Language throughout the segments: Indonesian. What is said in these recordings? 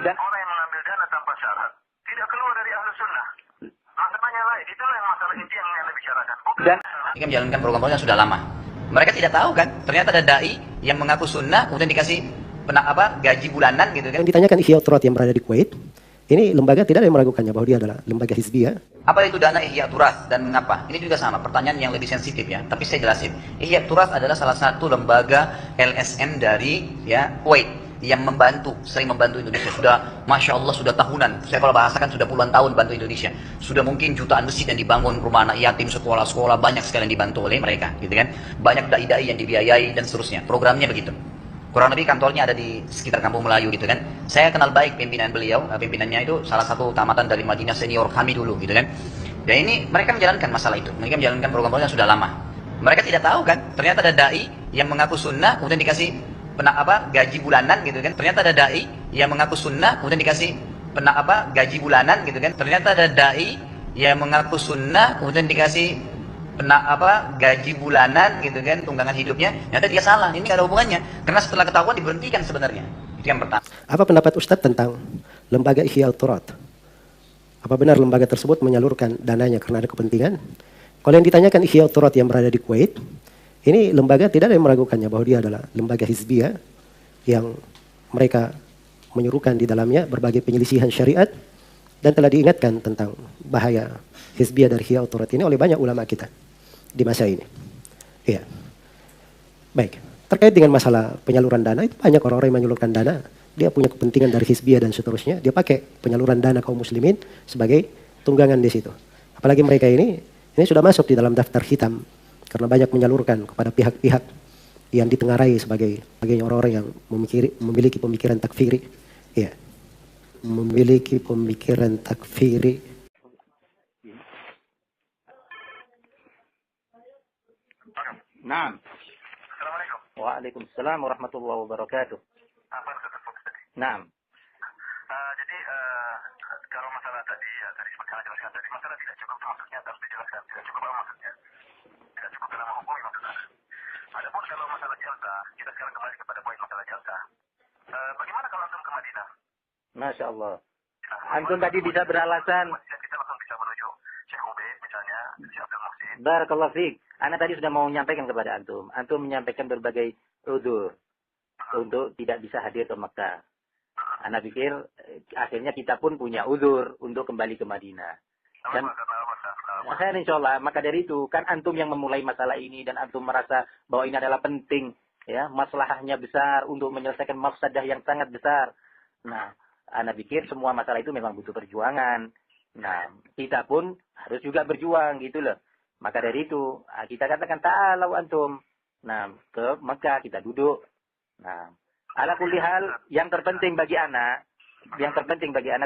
Dan orang yang mengambil dana tanpa syarat tidak keluar dari Ahlus Sunnah. Masalahnya lain, itulah yang masalah inti yang Anda bicarakan. Dan mereka menjalankan program-program yang sudah lama. Mereka tidak tahu kan, ternyata ada dai yang mengaku sunnah kemudian dikasih gaji bulanan gitu kan. Yang ditanyakan Ihya Turat yang berada di Kuwait, ini lembaga tidak ada yang meragukannya bahwa dia adalah lembaga hizbiyah. Apa itu dana Ihya Turat dan mengapa? Ini juga sama, pertanyaan yang lebih sensitif ya, tapi saya jelasin. Ihya Turat adalah salah satu lembaga LSM dari Kuwait yang sering membantu Indonesia. Sudah, Masya Allah, sudah tahunan. Saya kalau bahasakan sudah puluhan tahun bantu Indonesia. Sudah mungkin jutaan masjid yang dibangun, rumah anak yatim, sekolah-sekolah, banyak sekali yang dibantu oleh mereka, gitu kan. Banyak dai-dai yang dibiayai dan seterusnya. Programnya begitu. Kurang lebih kantornya ada di sekitar Kampung Melayu gitu kan. Saya kenal baik pimpinan beliau, pimpinannya itu salah satu tamatan dari Madinah senior kami dulu gitu kan. Dan ini mereka menjalankan masalah itu. Mereka menjalankan program-program yang sudah lama. Mereka tidak tahu kan, ternyata ada dai yang mengaku sunnah kemudian dikasih gaji bulanan gitu kan. Ternyata ada dai yang mengaku sunnah kemudian dikasih gaji bulanan gitu kan. Ternyata ada dai yang mengaku sunnah kemudian dikasih gaji bulanan gitu kan, tunggangan hidupnya. Ternyata dia salah. Ini gak ada hubungannya. Karena setelah ketahuan diberhentikan sebenarnya. Itu yang pertama. Apa pendapat Ustadz tentang lembaga Ihya Turat? Apa benar lembaga tersebut menyalurkan dananya karena ada kepentingan? Kalau yang ditanyakan Ihya Turat yang berada di Kuwait, ini lembaga tidak ada yang meragukannya bahwa dia adalah lembaga hizbiyah yang mereka menyuruhkan di dalamnya berbagai penyelisihan syariat, dan telah diingatkan tentang bahaya hizbiyah dari Ihya Turat ini oleh banyak ulama kita di masa ini. Iya. Baik, terkait dengan masalah penyaluran dana, itu banyak orang-orang yang menyalurkan dana, dia punya kepentingan dari hizbiyah dan seterusnya, dia pakai penyaluran dana kaum muslimin sebagai tunggangan di situ. Apalagi mereka ini sudah masuk di dalam daftar hitam karena banyak menyalurkan kepada pihak-pihak yang ditengarai sebagai orang-orang yang memiliki pemikiran takfiri. Ya. Memiliki pemikiran takfiri. Naam. Assalamualaikum. Waalaikumsalam warahmatullahi wabarakatuh. Apa terfokus tadi? Naam. Jadi kalau masalah tadi seperti yang jelaskan tadi, masalah tidak cukup itu maksudnya harus dijelaskan. Tidak cukup apa maksudnya? Tidak cukup dalam menghukumi maksudnya. Adapun kalau masalah jalsa, kita sekarang kembali kepada poin masalah jalsa. Bagaimana kalau antum ke Madinah? Masya Allah. Antum tadi bisa beralasan. Kita langsung bisa menuju Syekh Ubaid misalnya, Syekh Abdul Muhsin. Barakallahu fiik. Ana tadi sudah mau menyampaikan kepada antum. Antum menyampaikan berbagai udzur untuk tidak bisa hadir ke Mekah. Ana pikir akhirnya kita pun punya udzur untuk kembali ke Madinah. Dan saya insya Allah, maka dari itu kan antum yang memulai masalah ini dan antum merasa bahwa ini adalah penting, ya, masalahnya besar untuk menyelesaikan mafsadah yang sangat besar. Nah, ana pikir semua masalah itu memang butuh perjuangan. Nah, kita pun harus juga berjuang gitu loh. Maka dari itu kita katakan ta'alau antum. Nah, ke Mekah kita duduk. Nah, ala kulli hal yang terpenting bagi ana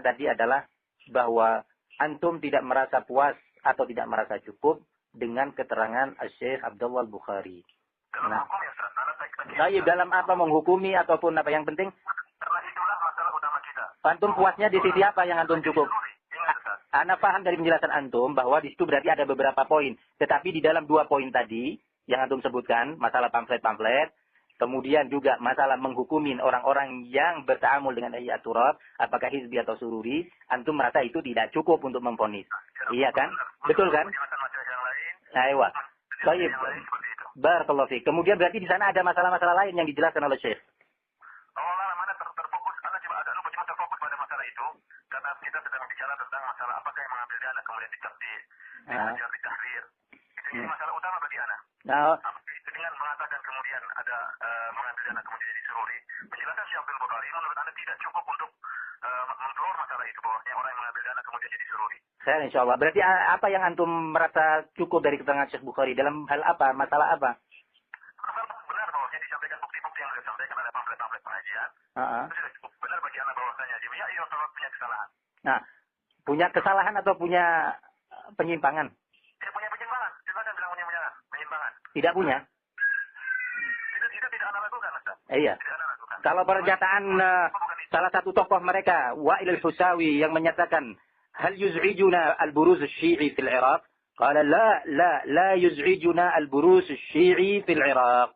tadi adalah bahwa antum tidak merasa puas atau tidak merasa cukup dengan keterangan Syekh Abdullah Al-Bukhari. Nah, dalam apa menghukumi ataupun apa yang penting? Karena itulah masalah utama kita. Antum puasnya di sisi apa yang antum cukup? Ana paham dari penjelasan antum bahwa di situ berarti ada beberapa poin. Tetapi di dalam 2 poin tadi yang antum sebutkan, masalah pamflet-pamflet, kemudian juga masalah menghukumin orang-orang yang berta'amul dengan Ihya Turat, apakah hizbi atau sururi, antum merasa itu tidak cukup untuk memvonis. Iya kan? Betul kan? Aywa. Baik. Barakallahu fiik. Kemudian berarti di sana ada masalah-masalah lain yang dijelaskan oleh Syekh. Mana terfokus, Anda cuma terfokus pada masalah itu, karena kita sedang bicara tentang masalah apakah yang mengambil dana kemudian ditakdir, ditahrir. Itu jadi masalah utama bagi Anda. Nah, dengan mengatakan kemudian ada mengambil dana kemudian disururi, penjelasan Syekh Abdul Bukhari menurut Anda tidak cukup untuk memflor masalah itu, bahwasanya orang yang mengambil dana kemudian jadi sururi. Saya insya Allah. Berarti apa yang antum merasa cukup dari keterangan Syekh Bukhari? Dalam hal apa? Masalah apa? Benar bahwasanya disampaikan bukti-bukti yang disampaikan oleh pamflet-pamflet pengajian. Itu sudah cukup benar bagi Anda bahwasanya dia punya kesalahan. Nah, punya kesalahan atau punya penyimpangan? Dia punya penyimpangan. Silakan bilang punya penyimpangan. Tidak punya. Itu tidak Anda lakukan, Ustaz. Iya. Kalau pernyataan salah satu tokoh mereka, Wa'il al-Husawi, yang menyatakan, hal yuz'ijuna al-buruz al-syi'i fil Iraq? Qala la yuz'ijuna al-buruz al-syi'i fil Iraq.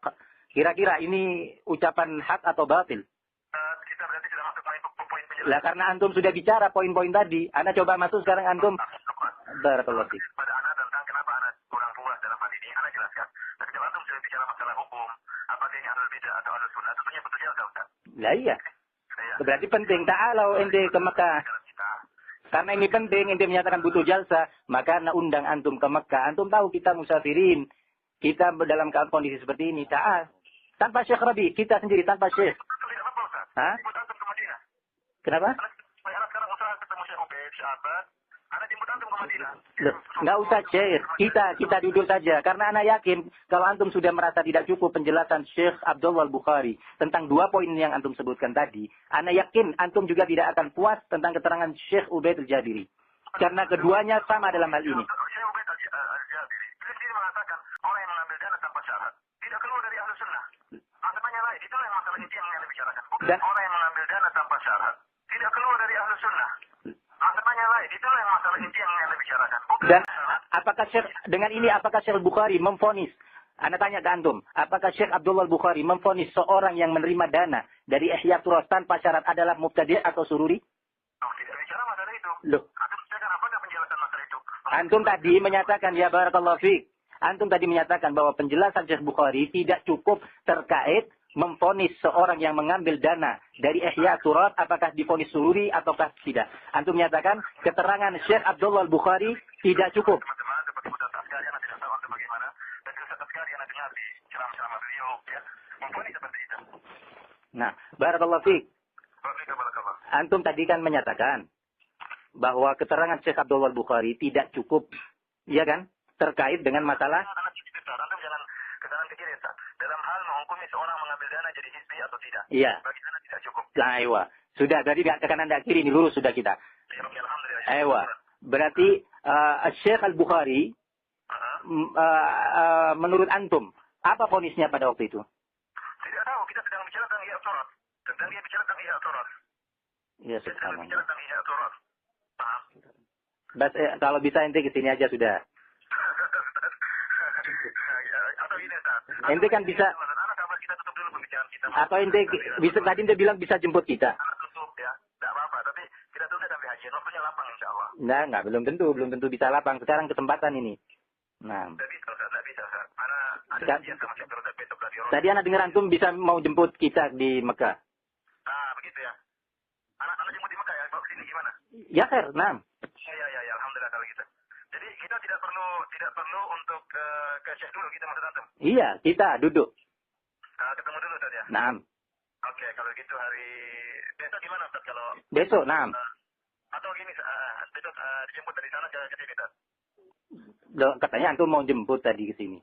Kira-kira ini ucapan hak atau batil? Kita berarti sudah masuk poin penjelasan Lah karena antum sudah bicara poin-poin tadi, Ana coba masuk sekarang antum. Barakallahu fiik. Pada anak tentang kenapa anak kurang puas dalam hal ini, anak jelaskan. Tapi kalau antum sudah bicara masalah hukum, apakah ini ahlul bidah atau ahlus sunnah, tentunya betul jauh kan? Lah iya. Iya. Berarti penting ta'alau ente ke Mekah. Kita, Karena ini penting, ente menyatakan butuh jalsa, maka Ana undang antum ke Mekah. Antum tahu kita musafirin. Kita dalam kondisi seperti ini, ta'al. Tanpa Syekh Rabi, kita sendiri tanpa Syekh. betul tidak apa-apa Ustaz. Hah? Jemput antum ke Madinah. Kenapa? Anak sekarang usaha ketemu Syekh Ubaid, Syekh Abbas. Anak jemput antum ke Madinah. Loh, nggak usah Syekh, kita duduk saja. Karena Ana yakin, kalau antum sudah merasa tidak cukup penjelasan Syekh Abdullah Al-Bukhari tentang 2 poin yang antum sebutkan tadi, Ana yakin antum juga tidak akan puas tentang keterangan Syekh Ubaid Al-Jabiri. Karena keduanya sama dalam hal ini. Syekh Ubaid Al-Jabiri, beliau sendiri mengatakan, orang yang mengambil dana tanpa syarat, tidak keluar dari ahlus sunnah. Masalahnya lain, itulah yang masalah inti yang dibicarakan. Bukan Dan- orang yang mengambil dana tanpa syarat, tidak keluar dari ahlus sunnah. Masalahnya lain, itulah yang masalah inti yang dibicarakan. Bukan Dan syarat. apakah Syekh, dengan ini apakah Syekh Bukhari memvonis? Anda tanya ke antum, apakah Syekh Abdullah Bukhari memvonis seorang yang menerima dana dari Ihya Turas tanpa syarat adalah mubtadi' atau sururi? Tidak bicara masalah itu. Loh, Antum bicarakan apakah penjelasan masalah itu? antum tadi menyatakan, ya barakallahu fiik. Antum tadi menyatakan bahwa penjelasan Syekh Bukhari tidak cukup terkait memvonis seorang yang mengambil dana dari Ihya Turas apakah divonis sururi ataukah tidak. Antum menyatakan keterangan Syekh Abdullah Bukhari tidak cukup. Teman-teman, seperti Ustaz Askari, anak tidak tahu antum bagaimana. Dan Ustaz Askari, anak dengar di ceramah-ceramah beliau, ya. Mempunyai seperti itu. Nah, barakallahu fiik. Barakallah. Antum tadi kan menyatakan bahwa keterangan Syekh Abdullah Bukhari tidak cukup, ya kan? Terkait dengan masalah. Antum jangan ke kanan ke kiri, Ustaz. Dalam hal menghukumi seorang mengambil dana jadi hizbi atau tidak. Iya. Bagi anak tidak cukup. Nah, ewa. Sudah, tadi ke kanan dan kiri ini lurus sudah kita. Ya, oke, alhamdulillah. Ewa. Berarti Syekh Al-Bukhari menurut antum apa vonisnya pada waktu itu? Tidak tahu, kita sedang bicara tentang Ihya Turas. Tentang dia bicara tentang Ihya Turas. Ya, Kita sedang subhanallah. bicara tentang Ihya Turas. Paham? Bas, kalau bisa ente ke sini aja sudah. Atau ini, Ustaz. Ente kan bisa, Anak kabar kita tutup dulu pembicaraan kita. atau ente bisa tadi ente bilang bisa jemput kita. Anak tutup, ya. Tidak apa-apa, tapi kita tunda sampai haji. Waktunya lapang, insya Allah. Nah, enggak, belum tentu bisa lapang. Sekarang kesempatan ini. Nah, Tidak bisa, Ustaz. Tidak bisa, Ustaz. Anak ada Kan- kajian sama Syekh Turut besok dari orang. tadi anak dengar antum bisa mau jemput kita di Mekah. Ah, begitu ya. Anak jemput di Mekah ya, bawa ke sini gimana? Ya, khair, nah. Ya, alhamdulillah kalau gitu. Jadi kita tidak perlu untuk ke Syekh dulu kita maksud antum. Iya, kita duduk. Ketemu dulu Ustaz ya. Nah, Oke, kalau gitu hari besok gimana Ustaz kalau besok, nah. atau gini besok dijemput dari sana ke sini Ustaz. Loh, katanya antum mau jemput tadi ke sini.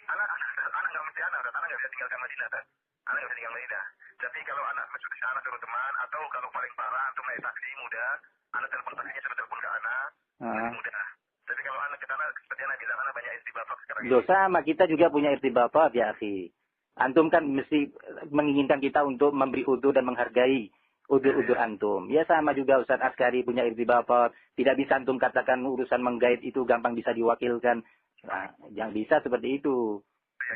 Anak nggak mesti anak nggak bisa tinggalkan Madinah Ustaz. Anak nggak bisa tinggal Madinah. Tapi kalau anak masuk ke sana suruh teman atau kalau paling parah antum naik taksi mudah, anak telepon taksinya sudah telepon ke anak, mudah. Tapi kalau anak ke sana seperti anak bilang anak banyak istibafat sekarang ini. Loh, sama kita juga punya irtibatat ya, akhi. Antum kan mesti menginginkan kita untuk memberi udur dan menghargai udur-udur antum. Ya sama juga Ustaz Askari punya irtibatat. Tidak bisa antum katakan urusan menggait itu gampang bisa diwakilkan. Nah, yang bisa seperti itu.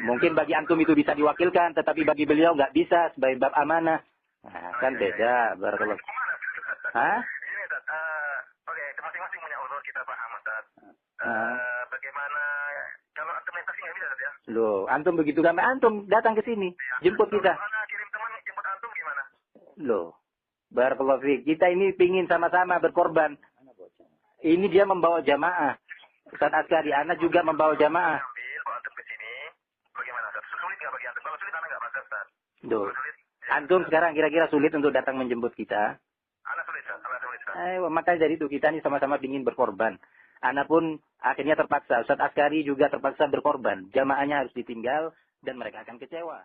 Mungkin bagi antum itu bisa diwakilkan, tetapi bagi beliau nggak bisa sebagai bab amanah. Nah, kan beda. Barakallah. Hah? Ini Ustaz, oke, masing-masing punya udur kita paham Ustaz. Bagaimana kalau antum naik taksi nggak bisa Ustaz ya? Loh, antum begitu kan? Antum datang ke sini, jemput kita. Mana kirim teman jemput antum gimana? Loh, barakallahu fiik. Kita ini pingin sama-sama berkorban. Ini dia membawa jamaah. Ustaz Askari, anak juga membawa jamaah. Ambil bawa antum ke sini. Bagaimana Ustaz? Sulit nggak bagi antum? Kalau sulit anak nggak masalah Ustaz. Loh, Kalau sulit, antum sekarang kira-kira sulit untuk datang menjemput kita. anak sulit Ustaz. Anak sulit Ustaz. Makanya dari itu kita ini sama-sama ingin berkorban. Anak pun akhirnya terpaksa. Ustaz Askari juga terpaksa berkorban. Jamaahnya harus ditinggal dan mereka akan kecewa.